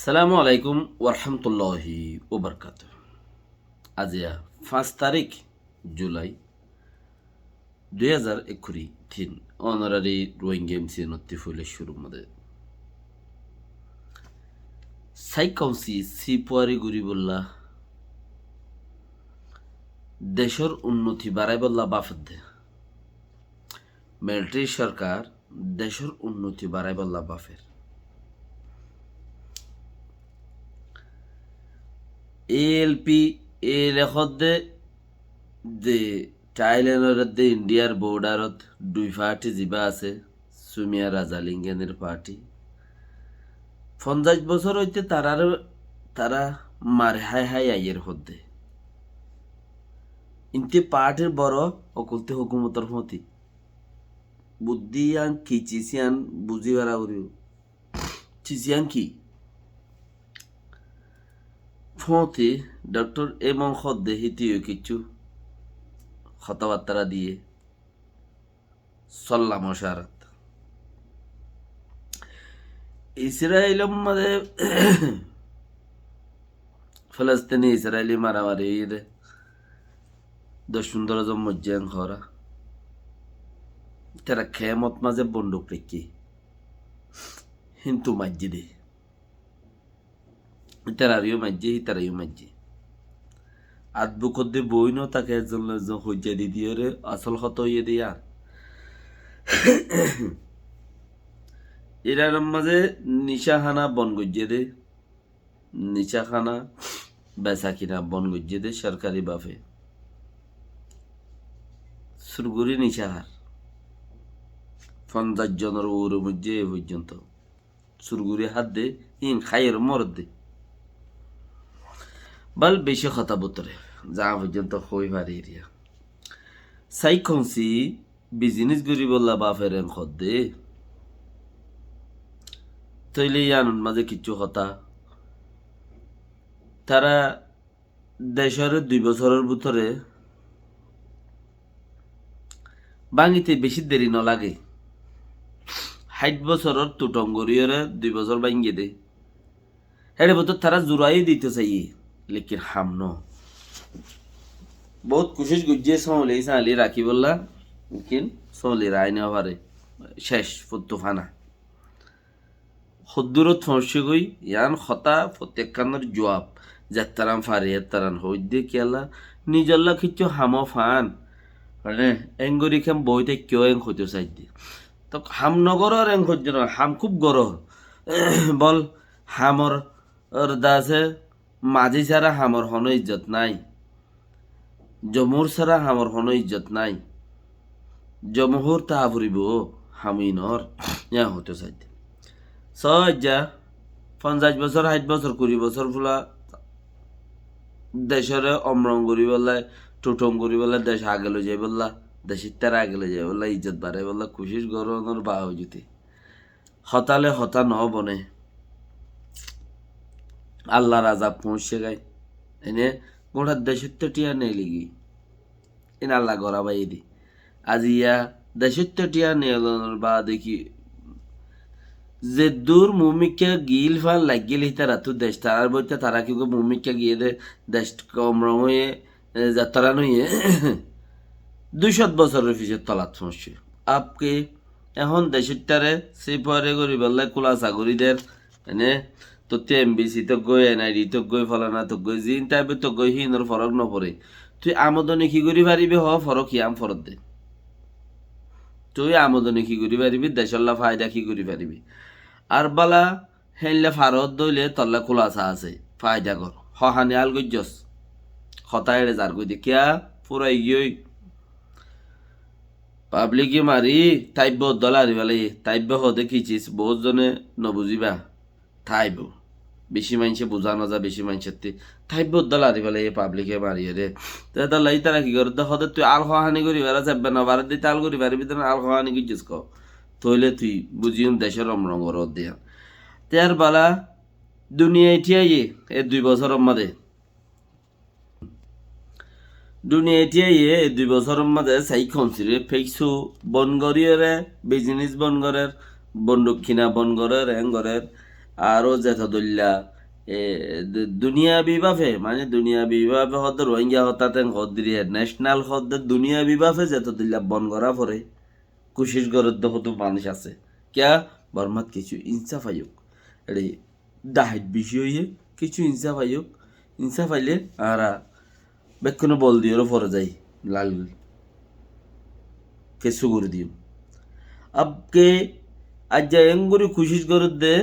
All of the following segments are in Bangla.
সালামু আলাইকুম ওরহামতুল্লাহি ওবরকাত। আজিয়া 5 তারিখ জুলাই 2021 অনারারি রোয়িং গেমস নত্তিফুলের শুরুর মধ্যে সাইকাউসি সিপুয়ারি গুরিবুল্লাহ দেশের উন্নতি বাড়াই বল্লা বাফেদে মিলিটারি সরকার দেশের উন্নতি বাড়াই বল্লা বাফের এএলপি এ লেখতে দে থাইল্যান্ডের ইন্ডিয়ার বর্ডারত দুই পার্টি যিবা আছে সুমিয়া রাজালিঙ্গেনের পার্টি 50 বছর হইতে তারা মারে হাই হাই আইয়ের হদ্দে ইনতে পার্টির বড় অকুলতে হুকুমতর মতি বুদ্ধিয়ান কি চিসিয়ান বুঝি বেড়া করিও চিসিয়ান কি ফতে ডক্টর এমন হদ্দে হিতিও কিছু কথাবার্তা দিয়ে সল্লা মশারত ইসরায়েল মাঝে ফলস্তিনি ইসরায়েলি মারামারি 10-15 জন মজ্জান খরা তারা খেমত মাঝে বন্দুক রেখি হিন্দু মসজিদে তারারিও মসজিদ তারাইও মসজিদ আদবুক দে বইন তাকে একজন হজ্জা দি দিয়ে রে আসল হত হইয়ে দিয়ে আর এরার মাঝে নিশাখানা বন গজ্জে দে নিশাখানা বেচা কিনা বন গজ্জে দে সরকারি বাফে সুরগুরি নিশাহার 50 জনের ওর মধ্যে এ পর্যন্ত সুরগুরি হাত দে ইন খাইয়ের মরদ দে বাল বেশি কথা বোতরে যা পর্যন্ত হই পারি এরিয়া সাইকংসি বিজনেস করি বললা বাফের খদ দে তৈলে আনন্দ মাঝে কিছু কথা তারা দেশের 2 বছরের ভিতরে বাঙিতে বেশি দেরি ন লাগে 60 বছরের টুটঙ্গরিয়রে 2 বছর ভাঙ্গে দে এর ভিতর তারা জুড়াই দিতে চাই লেকিন হামন বহুত কোশিশ গুজিয়ে সহলে সালি রাখি বললা লেকিন সহলে রায় নেওয়া পারে শেষ ফুতুফানা হদ্দুরত ফসে গই ইয়ান হতা প্রত্যেকখানের জবাব যাত্রাম ফারে তারান হইদে কেলা নিজল্লা কিছু হামো ফান মানে এঙ্গরি খেম বইতে কেউ এং হইতে চাই দি তো হাম নগরের এং হইতে না হাম খুব গরম বল হামর দাসে মাঝি ছাড়া হামর হন ইজ্জত নাই জমুর ছাড়া হামর হন ইজ্জত নাই জমহুর তাহা ফুরিব হামিনর ইয়া হতে চাই সজ্জা 50 বছর 60 বছর 20 বছর ফুলা দেশের অমরং করি বললা টুটম করি বললা দেশ আগে লো যাই বললা দেশের তারা আগে লো যাই বললা ইজ্জত বাড়ে বললা খুশির গরমের বা হইতে হতালে হতা ন বনে আল্লাহ রাজা পৌঁছে গায় এনে গোটা দেশের তো টিয়া নেই লিগি এনে আল্লাহ গড়া বাই দি আজ ইয়া দেশের তো টিয়া নেই বা দেখি যে দূর মুমিকা গিল ফান লাগিল তারা তো দেশ তারার বইতে তারা কি মুমিকা গিয়ে দে দেশ কম রং হয়ে যাত্রা নইয়ে 200 বছরের পিছিয়ে তলাত সমস্যা আপকে এখন দেশের টারে সেই পরে করি বললে কুলা চাকরিদের এনে তো এমবিসি তো গই এনআইডি তো গই ফলানা তো গই জিন টাইপের তো গই হিনর ফরক নপরে তুই আমদনি কি করি পারিবি হ ফরক হিয়াম ফরত দে তুই আমদনি কি করি পারিবি দেশল্লা ফায়দা কি করি পারিবি আর বালা হেনলে ফারত দইলে তল্লা খোলাসা আছে ফায়দা কর হহানি আল গজ্জস হতা এড়ে যার গই দে কিয়া পুরাই গিয়ে পাবলিকে মারি তাইব দলারি বেলাই তাইব হদে খিচিস বহুত জনে নবুঝিবা থাইব বেশি মানুষে বোঝা না যা বেশি মানুষের থাইব দলারি বেলাই পাবলিকে মারিয়ে রে তাই তারা কি করে হদে তুই আল হহানি করি বেড়া যাবে না বারে দিতে আল করি পারবি তো আল হহানি গিয়েছিস ক তইলে তুই বুঝিম দেশের রমরঙ্গর দিয়া তার বালা দুনিয়া এটিয়াই এ 2 বছরের মাঝে দুনিয়া এটিয়াই এ 2 বছরের মাঝে সাই খনসিরে ফেকসু বনগরিয়রে বিজনেস বনগরের বন্দুক কিনা বনগরের এঙ্গরের আরও যেত দল্লা দুনিয়া বিবাফে মানে দুনিয়া বিবাফে হদ রোহিঙ্গা হতাতেন হদ দিয়ে ন্যাশনাল হদ দুনিয়া বিবাফে যেত দল্লা বন করা পরে কুশিস গরত হতো মানুষ আছে ক্যা বর্মাত কিছু ইনসাফ আয়োগ এটি দাহিত বিষয়ে কিছু ইনসাফ আয়োগ ইনসাফ আইলে আরা বেক্ষণ বল দিয়েও পরে যাই লাল কেসু করে দিও আবকে আজ যা এঙ্গুরি খুশিস গরত দে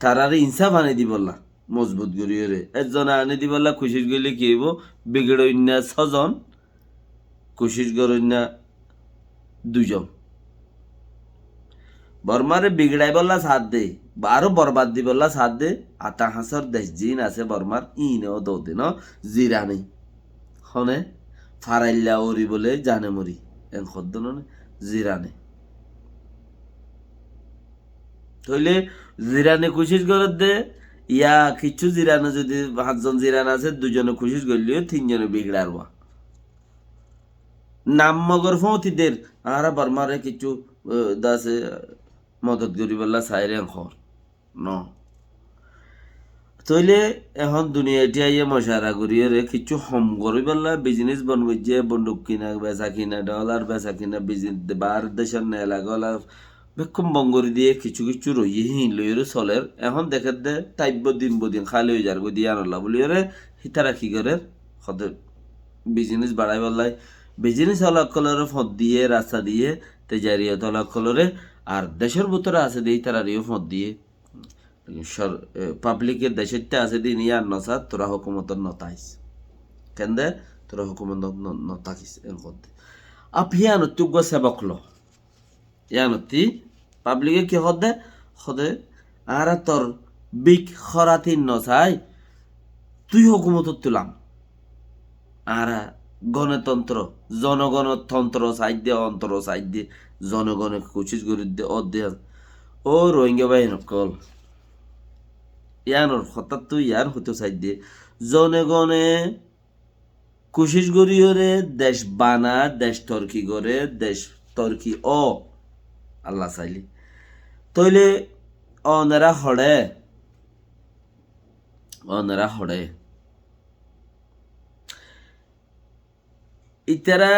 তারারে ইনসাফ আনি দিবল্লা মজবুত করিয়ে একজনে আনি দিবল্লা খুশিস গেলে কি হইব বিগড় ইন্যা 6 জন খুশিস গর ইন্যা 2 জন বর্মারে বিগড়াই বললা সাথ দে আরো বরবাদ দি বললা সাথ দে আতা হাসর দেশ জিন আছে বর্মার ইনেও দো দিন জিরা নেই হনে ফারাইল্লা ওরি বলে জানে মরি এন খদ্দন জিরা নেই তইলে জিরানে খুশিস গরত দে ইয়া কিছু জিরানে যদি 5 জন জিরান আছে 2 জনে খুশিস গরলিও 3 জনে বিগড়ারবা নাম মগর ফতিদের আর বর্মারে কিছু দাসে মদত করি বললা সাইরে খর ন তইলে এখন দুনিয়াটি আইয়ে মশারা করিয়ে রে কিছু হম করি বললা বিজনেস বন গিয়ে বন্দুক কিনা বেচা কিনা ডলার বেচা কিনা বিজনেস বার দেশের নেলা গলা বেক্ষম বঙ্গরি দিয়ে কিছু কিছু রইয়ে হিন লইরে চলের এখন দেখে দে টাইব দিন খালি হয়ে যার গো দিয়ে আনলা বলিয়ে হিতারা কি করে হতে বিজনেস বাড়াই বললাই বিজনেস অলকলরে ফদ দিয়ে রাস্তা দিয়ে তেজারিয়া তলকলরে আর দেশের ভিতরে আছে দিয়ে তারা রিও ফদ দিয়ে পাবলিকের দেশেরটা আছে দিয়ে নিয়ে আর নসা তোরা হুকুমতর নতাইস কেন দে তোরা হুকুমত নতাকিস এর মধ্যে আপিয়ানতি গো সেবক ল ইয়ানতি পাবলিকে কি হদে হদে আর তোর বিক খরাতি নসাই তুই হুকুমতর তুলাম আর গণতন্ত্র জনগণতন্ত্র সাইড দিয়ে অন্তর সাইড দিয়ে জনগণের কোচিস করে দিয়ে অধ্যয়ন ও রোহিঙ্গা বাহিনী কল ইয়ানোর হঠাৎ তুই ইয়ার হতে সাইড দিয়ে জনগণে কোশিস করিওরে দেশ বানা দেশ তর্কি করে দেশ তর্কি ও আল্লাহ চাইলি তইলে অনেরা হড়ে ইতারা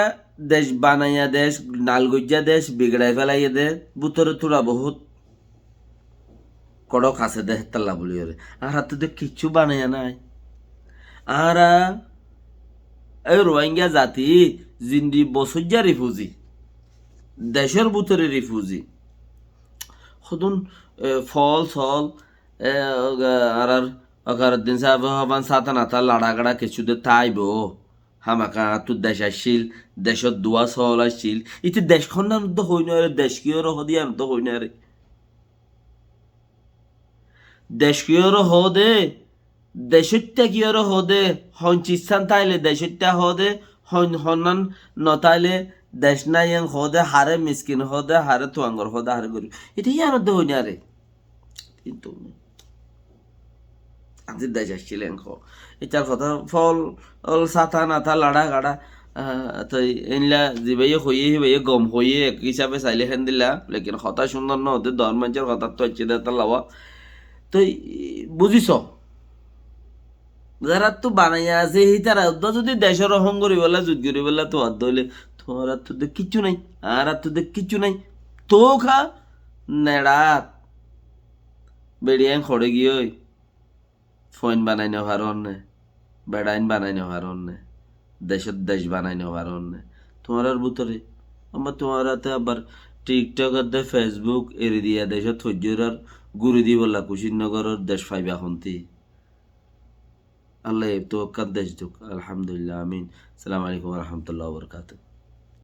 দেশ বানাইয়া দেশ নালগজ্জা দেশ বিগড়াই ফেলাইয়া দে বুতরে তোরা বহুত কড়ক আছে দে হেতাল্লা বলি আর হাতে তো কিচ্ছু বানাইয়া নাই আর এই রোহিঙ্গা জাতি জিন্দি বসজ্জা রিফুজি দেশের বুতরে রিফুজি সদুন ফল সল আর দিন সাহেব হবান সাতা নাতা লাড়া গাড়া কিছুতে তাইব হামাকা তোর দেশ আসছিল দেশত দোয়া চল আসছিল ইতি দেশখন না তো হই না রে দেশ কিয় রহ দিয়া তো হই না রে দেশ কিয় রহ দে দেশত্যা কিয় রহ দে হঞ্চিস্থান তাইলে দেশত্যা হ দে হন্নান নতাইলে দেশ নাই হ দে হারে মিসকিন হ দে হারে তোয়াঙ্গর হ দে হারে গরিব এটা ইয়ার তো হই না রে কিন্তু আজি দেশ আসছিলেন এটার কথা ফল সাথা নাথা লাড়া গাড়া তো এনলা জিবাইয়ে হইয়ে হিবাইয়ে গম হইয়ে এক হিসাবে চাইলে হেন দিলা লেকিন কথা সুন্দর ন হতে দর মানুষের কথা তো হচ্ছে দে লাওয়া তো বুঝিস যারা তো বানাইয়া আছে সেই তারা যদি দেশের অহং করি বলা যুদ্ধ করি বলা তো হাত ধরলে তোমার আর তো কিচ্ছু নাই আর তো কিচ্ছু নাই তো খা নেড়াত বেড়িয়াং খড়ে গিয়ে ফোন বানাই নেওয়ার অন্যে বেড়াইন বানাই নেওয়ার অন্যে দেশের দেশ বানাই নেওয়ার অন্যে তোমার আর ভিতরে আমার তোমার হাতে আবার টিকটক আর দে ফেসবুক এরি দিয়া দেশের থজ্জর আর গুরু দি বললা কুশিনগরের দেশ ফাইবা হন্তি আল্লাহ তো দেশ দুক আলহামদুলিল্লাহ আমিন সালাম আলাইকুম রহমতুল্লাহ বরকাত